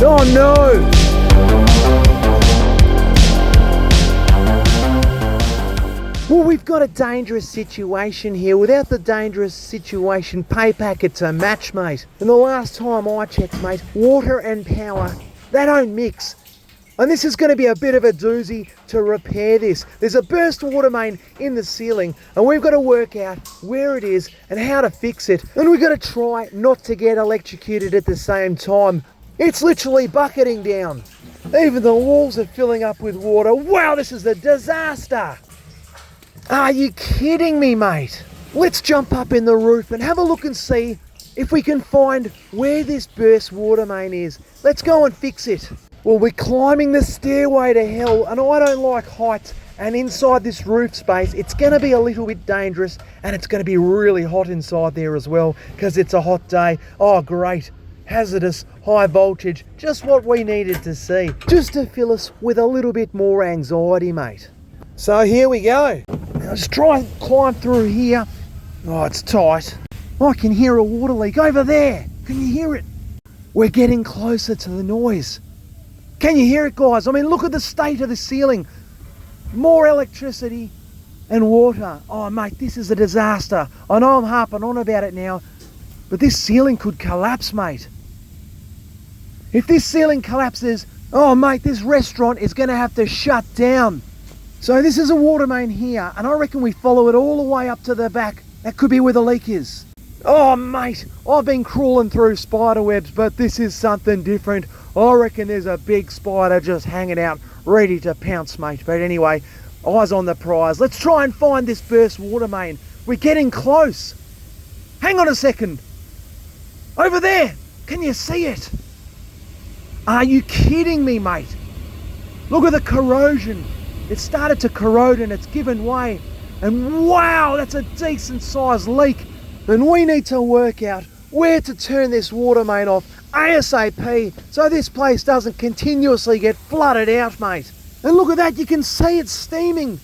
Oh no! Well, we've got a dangerous situation here. Without the dangerous situation, pay packet's a match, mate. And the last time I checked, mate, water and power, they don't mix. And this is going to be a bit of a doozy to repair this. There's a burst water main in the ceiling and we've got to work out where it is and how to fix it. And we've got to try not to get electrocuted at the same time. It's literally bucketing down. Even the walls are filling up with water. Wow, this is a disaster. Are you kidding me, mate? Let's jump up in the roof and have a look and see if we can find where this burst water main is. Let's go and fix it. Well, we're climbing the stairway to hell and I don't like heights, and inside this roof space it's going to be a little bit dangerous and it's going to be really hot inside there as well because it's a hot day. Oh great, hazardous, high voltage, just what we needed to see, just to fill us with a little bit more anxiety, mate. So here we go. Let's try and climb through here. Oh, it's tight. I can hear a water leak over there. Can you hear it? We're getting closer to the noise. Can you hear it, guys? I mean, look at the state of the ceiling. More electricity and water. Oh, mate, this is a disaster. I know I'm harping on about it now, but this ceiling could collapse, mate. If this ceiling collapses, oh, mate, this restaurant is going to have to shut down. So this is a water main here, and I reckon we follow it all the way up to the back. That could be where the leak is. Oh, mate, I've been crawling through spider webs, but this is something different. I reckon there's a big spider just hanging out, ready to pounce, mate. But anyway, eyes on the prize. Let's try and find this burst water main. We're getting close. Hang on a second. Over there. Can you see it? Are you kidding me, mate? Look at the corrosion. It started to corrode and it's given way. And wow, that's a decent sized leak. And we need to work out where to turn this water main off ASAP so this place doesn't continuously get flooded out, mate. And look at that, you can see it's steaming.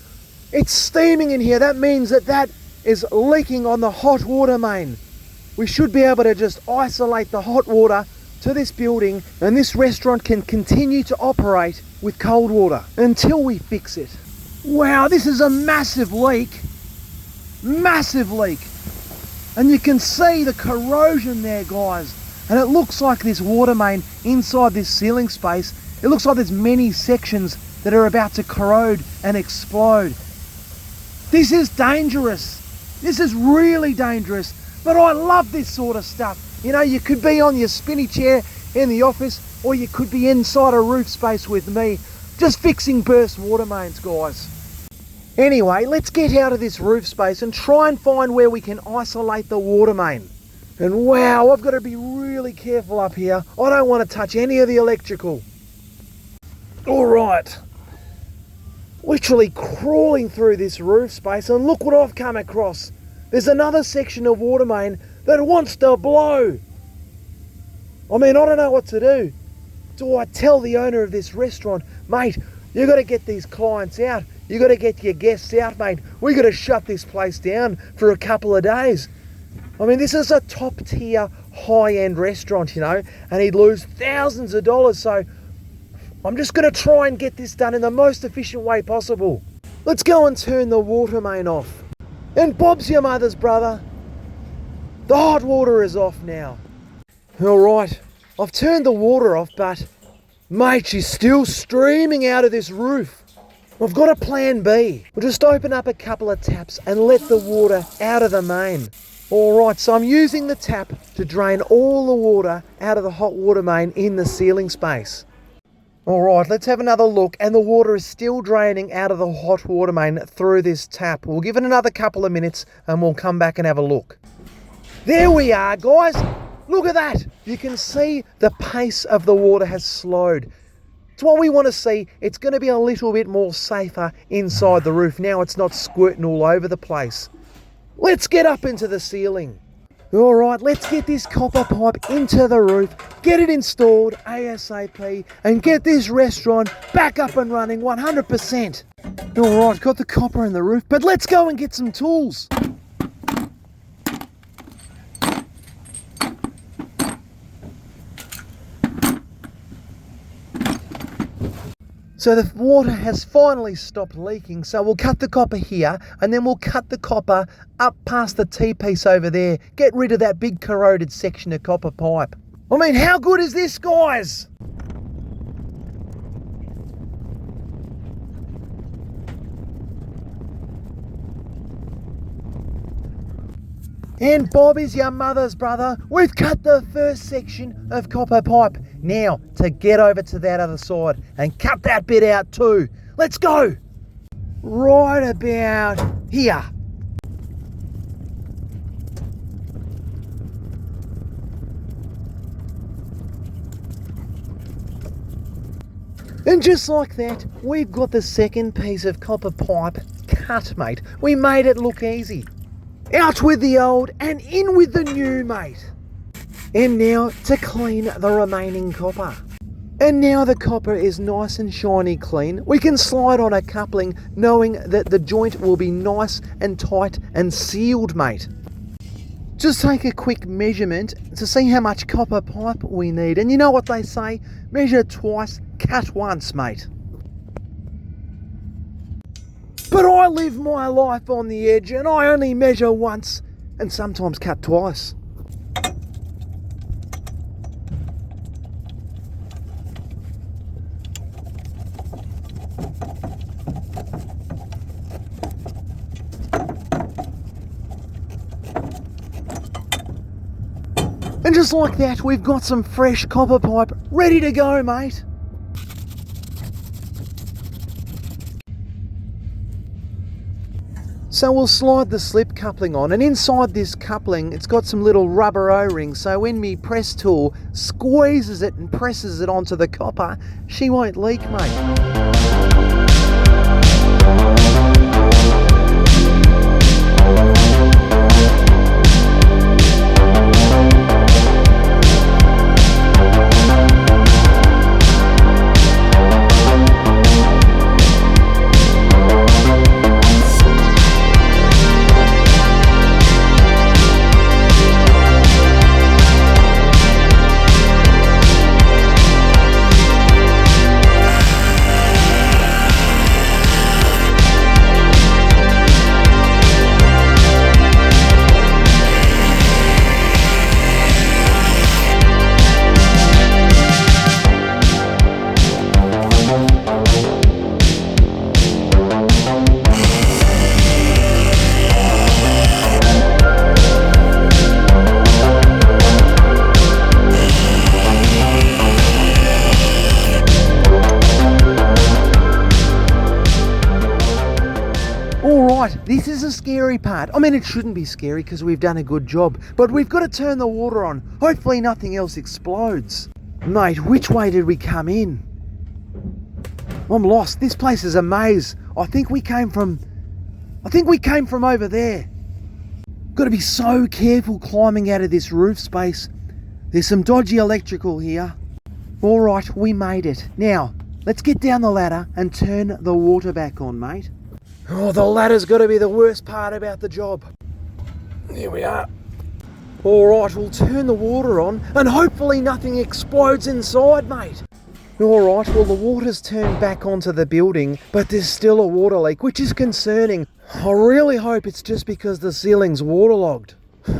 It's steaming in here. That means that is leaking on the hot water main. We should be able to just isolate the hot water to this building and this restaurant can continue to operate with cold water until we fix it. Wow, this is a massive leak. Massive leak. And you can see the corrosion there, guys. And it looks like this water main inside this ceiling space, it looks like there's many sections that are about to corrode and explode. This is dangerous. This is really dangerous. But I love this sort of stuff. You know, you could be on your spinny chair in the office or you could be inside a roof space with me, just fixing burst water mains, guys. Anyway, let's get out of this roof space and try and find where we can isolate the water main. And wow, I've got to be really careful up here. I don't want to touch any of the electrical. All right. Literally crawling through this roof space and look what I've come across. There's another section of water main that wants to blow. I mean, I don't know what to do. Do I tell the owner of this restaurant, mate, you got to get these clients out. You got to get your guests out, mate. We got to shut this place down for a couple of days. I mean, this is a top tier, high-end restaurant, you know, and he'd lose thousands of dollars. So I'm just going to try and get this done in the most efficient way possible. Let's go and turn the water main off. And Bob's your mother's brother. The hot water is off now. All right, I've turned the water off, but mate, she's still streaming out of this roof. I've got a plan B. We'll just open up a couple of taps and let the water out of the main. All right, so I'm using the tap to drain all the water out of the hot water main in the ceiling space. All right, let's have another look, and the water is still draining out of the hot water main through this tap. We'll give it another couple of minutes and we'll come back and have a look. There we are, guys. Look at that. You can see the pace of the water has slowed. It's what we want to see. It's going to be a little bit more safer inside the roof. Now it's not squirting all over the place. Let's get up into the ceiling. All right, let's get this copper pipe into the roof, get it installed ASAP, and get this restaurant back up and running 100%. All right, got the copper in the roof, but let's go and get some tools. So the water has finally stopped leaking, so we'll cut the copper here and then we'll cut the copper up past the T-piece over there. Get rid of that big corroded section of copper pipe. I mean, how good is this, guys? And Bob is your mother's brother. We've cut the first section of copper pipe. Now, to get over to that other side and cut that bit out too. Let's go. Right about here. And just like that, we've got the second piece of copper pipe cut, mate. We made it look easy. Out with the old and in with the new, mate. And now to clean the remaining copper. And now the copper is nice and shiny clean. We can slide on a coupling knowing that the joint will be nice and tight and sealed, mate. Just take a quick measurement to see how much copper pipe we need. And you know what they say? Measure twice, cut once, mate. But I live my life on the edge and I only measure once and sometimes cut twice. And just like that, we've got some fresh copper pipe ready to go, mate. So we'll slide the slip coupling on, and inside this coupling it's got some little rubber O-rings, so when me press tool squeezes it and presses it onto the copper, she won't leak, mate. Alright, this is a scary part. I mean, it shouldn't be scary because we've done a good job, but we've got to turn the water on. Hopefully nothing else explodes. Mate, which way did we come in? I'm lost. This place is a maze. I think we came from over there. Got to be so careful climbing out of this roof space. There's some dodgy electrical here. Alright, we made it. Now, let's get down the ladder and turn the water back on, mate. Oh, the ladder's got to be the worst part about the job. Here we are. Alright, we'll turn the water on and hopefully nothing explodes inside, mate. Alright, well the water's turned back onto the building, but there's still a water leak, which is concerning. I really hope it's just because the ceiling's waterlogged.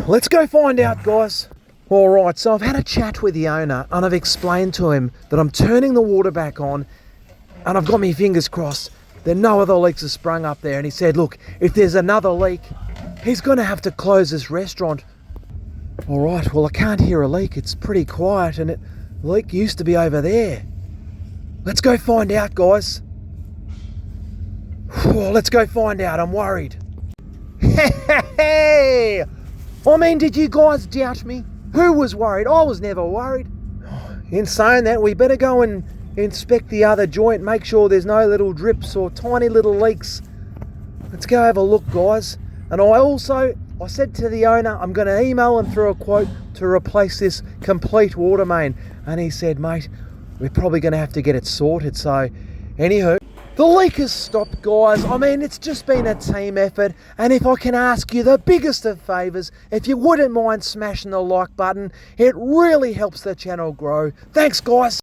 Let's go find out, guys. Alright, so I've had a chat with the owner and I've explained to him that I'm turning the water back on and I've got my fingers crossed that no other leaks have sprung up there. And he said, look, if there's another leak, he's going to have to close this restaurant. Alright, well I can't hear a leak. It's pretty quiet and the leak used to be over there. Let's go find out, guys. Let's go find out. I'm worried. Hey! I mean, did you guys doubt me? Who was worried? I was never worried. In saying that, we better go and inspect the other joint, make sure there's no little drips or tiny little leaks. Let's go have a look, guys. And I said to the owner, I'm going to email him through a quote to replace this complete water main. And he said, mate, we're probably going to have to get it sorted. So, anywho, the leak has stopped, guys. I mean, it's just been a team effort. And if I can ask you the biggest of favours, if you wouldn't mind smashing the like button, it really helps the channel grow. Thanks, guys.